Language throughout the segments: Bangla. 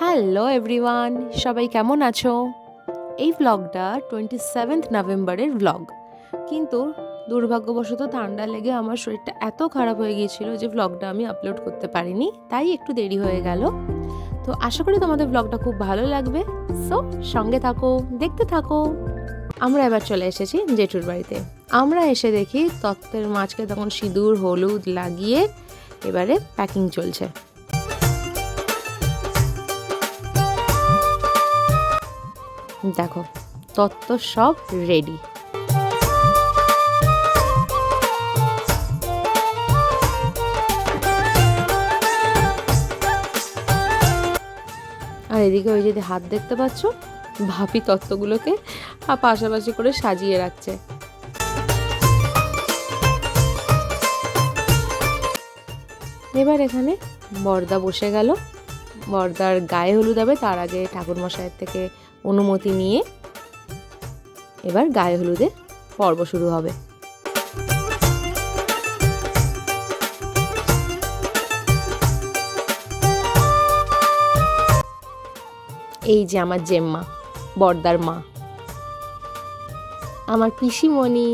হ্যালো এভরিওয়ান, সবাই কেমন আছো? এই ব্লগটা 27 নভেম্বরের ব্লগ। কিন্তু দুর্ভাগ্যবশত ঠান্ডা লেগে আমার শরীরটা এত খারাপ হয়ে গিয়েছিল যে ব্লগটা আমি আপলোড করতে পারিনি, তাই একটু দেরি হয়ে গেল। তো আশা করি তোমাদের ব্লগটা খুব ভালো লাগবে। সো সঙ্গে থাকো, দেখতে থাকো। আমরা এবার চলে এসেছি জেঠুর বাড়িতে। আমরা এসে দেখি তত্ত্বের মাছকে তখন সিঁদুর হলুদ লাগিয়ে এবারে প্যাকিং চলছে। দেখো তত্ত্ব সব রেডি। আর এদিকে ওই যদি হাত দেখতে পাচ্ছ, ভাবি তত্ত্বগুলোকে পাশাপাশি করে সাজিয়ে রাখছে। এবার এখানে বর্দা বসে গেল। বর্দার গায়ে হলুদ হবে, তার আগে ঠাকুরমশাইয়ের থেকে অনুমতি নিয়ে এবার গায়ে হলুদের পর্ব শুরু হবে। এই যে আমার জেম্মা, বর্দার মা, আমার পিসিমণি,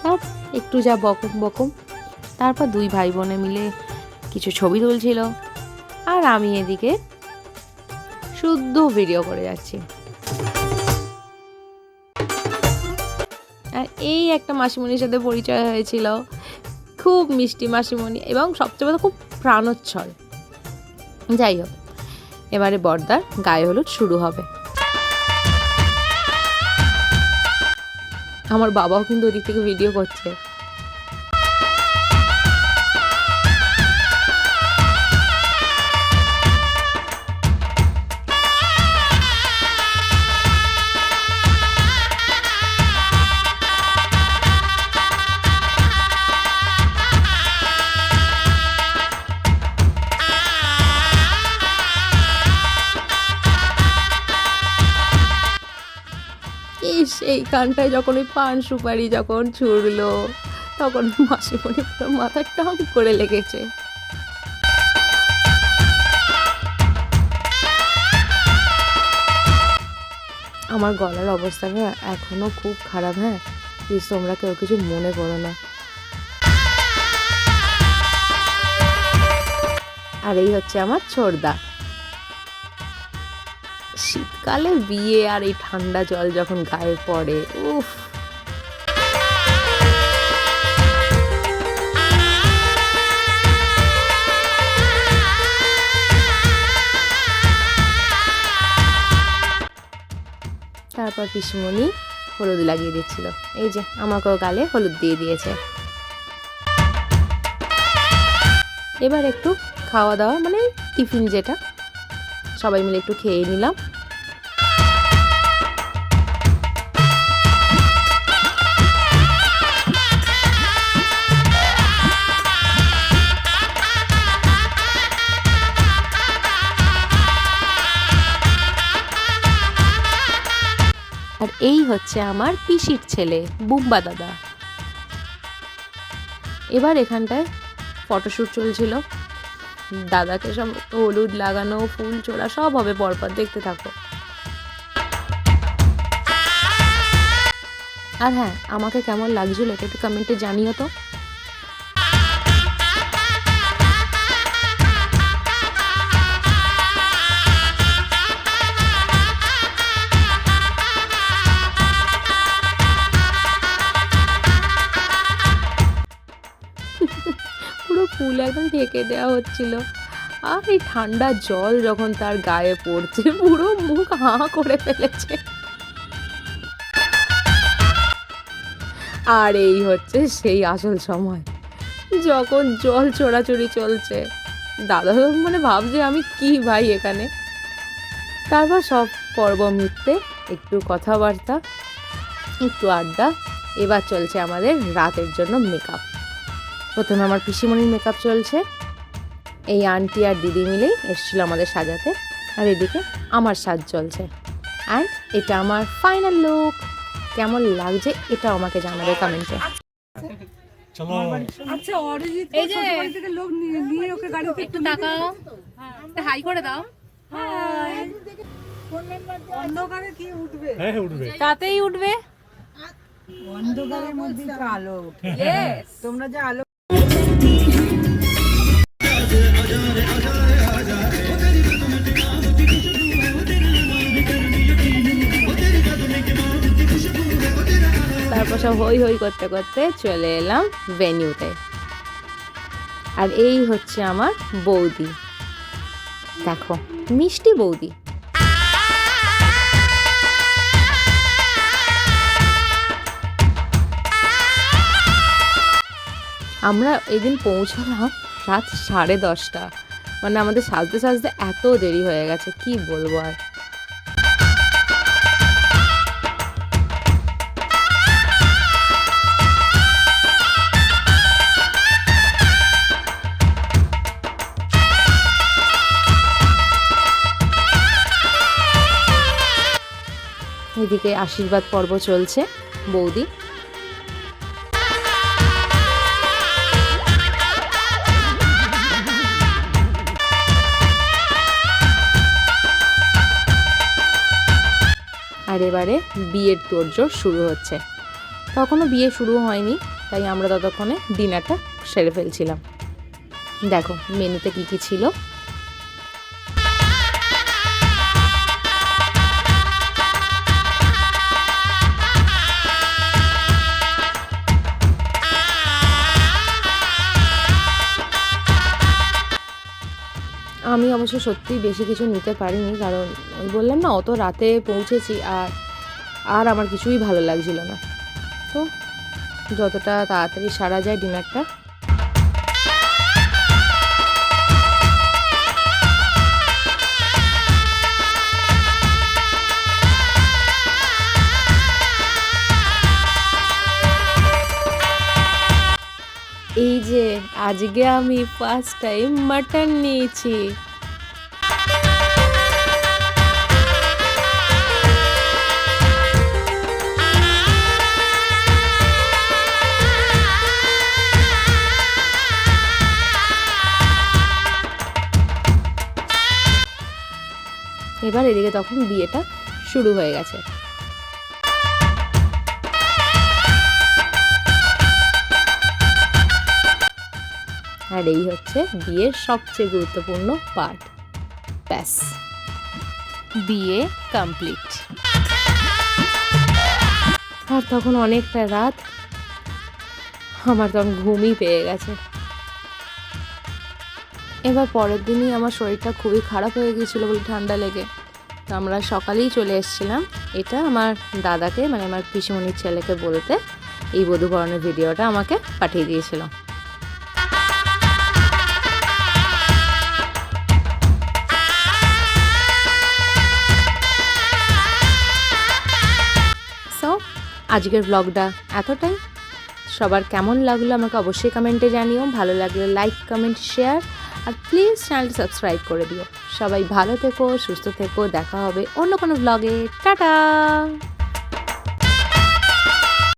সব একটু যা বকম বকম। তারপর দুই ভাই বোনে মিলে কিছু ছবি তুলছিল, আর আমি এদিকে শুদ্ধ ভিডিও করে যাচ্ছি। আর এই একটা মাসিমণির সাথে পরিচয় হয়েছিল, খুব মিষ্টি মাসিমণি এবং সবচেয়ে বড় খুব প্রাণোচ্ছল। যাই হোক, এবারে বর্দার গায়ে হলুদ শুরু হবে। আমার বাবাও কিন্তু ওদিক থেকে ভিডিও করছে। এই গানটায় যখন ওই পান সুপারি যখন ছুড়লো, তখন মাসিমণি পুরো মাথা টাম করে লেগেছে। আমার গলার অবস্থাটা এখনো খুব খারাপ। হ্যাঁ প্লিজ তোমরা কেউ কিছু মনে করো না। আর এই হচ্ছে আমার ছোড়দা। শীতকালে বিয়ে আর এই ঠান্ডা জল যখন গায়ে পড়ে, উফ। তারপর পিসিমণি হলুদ লাগিয়ে দিচ্ছিল। এই যে আমাকেও গালে হলুদ দিয়ে দিয়েছে। এবার একটু খাওয়া দাওয়া, মানে টিফিন যেটা, সবাই মিলে একটু খেয়ে নিলাম। আর এই হচ্ছে আমার পিসির ছেলে বুম্বা দাদা। এবার এখানটায় ফটোশ্যুট চলছিল। দাদাকে সব হলুদ লাগানো, ফুল ছোড়া সব হবে পরপর, দেখতে থাকো। আর হ্যাঁ, আমাকে কেমন লাগছিল এটা একটু কমেন্টে জানিও তো। পুরো ফুল একদম ঢেকে দেওয়া হচ্ছিল। আর এই ঠান্ডা জল যখন তার গায়ে পড়ছে, পুরো মুখ হাঁ করে ফেলেছে। আর এই হচ্ছে সেই আসল সময় যখন জল চোরাচুরি চলছে। দাদা মানে ভাবছে আমি কি ভাই এখানে। তারপর সব পর্ব মিটতে একটু কথাবার্তা, একটু আড্ডা। এবার চলছে আমাদের রাতের জন্য মেকআপ। প্রথমে আমার পিসিমণির মেকআপ চলছে। এই আন্টি আর দিদি মিলেই এসেছিল আমাদের সাজাতে। আর এদিকে আমার সাজ চলছে। অ্যান্ড এটা আমার ফাইনাল লুক। কেমন লাগছে এটাও আমাকে জানাবে কমেন্টে। চলো। আচ্ছা অরিজিৎ এই যে থেকে লোক নিয়ে ওকে গাড়িতে একটু তাকাও। হাই করে দাও। অন্ধকারে কি উঠবে? হ্যাঁ উঠবে। তাতেই উঠবে। অন্ধকারের মধ্যে তো আলো। তোমরা যে আলো তারপর সব হই হই করতে করতে চলে এলাম ভেন্যুতে। আর এই হচ্ছে আমার বৌদি, দেখো মিষ্টি বৌদি। আমরা এদিন পৌঁছলাম রাত 10:30, মানে আমাদের সাজতে সাজতে এত দেরি হয়ে গেছে কি বলবো আর। এদিকে আশীর্বাদ পর্ব চলছে। বৌদি আর এবারে বিয়ের তোড়জোড় শুরু হচ্ছে। তখনও বিয়ে শুরু হয়নি, তাই আমরা ততক্ষণে ডিনারটা সেরে ফেলছিলাম। দেখো মেনুতে কি কি ছিল। আমি অবশ্য সত্যিই বেশি কিছু নিতে পারিনি, কারণ ওই বললাম না অত রাতে পৌঁছেছি, আর আমার কিছুই ভালো লাগছিল না। তো যতটা তাড়াতাড়ি সারা যায় ডিনারটা। এই যে আজকে আমি ফার্স্ট টাইম মাটন নিয়েছি। এবার এদিকে তখন বিয়েটা শুরু হয়ে গেছে। আর এই হচ্ছে বিয়ের সবচেয়ে গুরুত্বপূর্ণ পার্ট। ব্যাস, বিয়ে কমপ্লিট। আর তখন অনেকটা রাত, আমার তখন ঘুমই পেয়ে গেছে। এবার পরের দিনই আমার শরীরটা খুবই খারাপ হয়ে গিয়েছিলো বলে ঠান্ডা লেগে, তো আমরা সকালেই চলে এসেছিলাম। এটা আমার দাদাকে, মানে আমার পিসিমণির ছেলেকে বলতে এই বধূবরণের ভিডিওটা আমাকে পাঠিয়ে দিয়েছিল। আজকের ব্লগটা এতটাই। সবার কেমন লাগলো আমাকে অবশ্যই কমেন্টে জানিও। ভালো লাগলে লাইক, কমেন্ট, শেয়ার, আর প্লিজ চ্যানেলটা সাবস্ক্রাইব করে দিও। সবাই ভালো থেকো, সুস্থ থেকো। দেখা হবে অন্য কোনো ব্লগে। টাটা।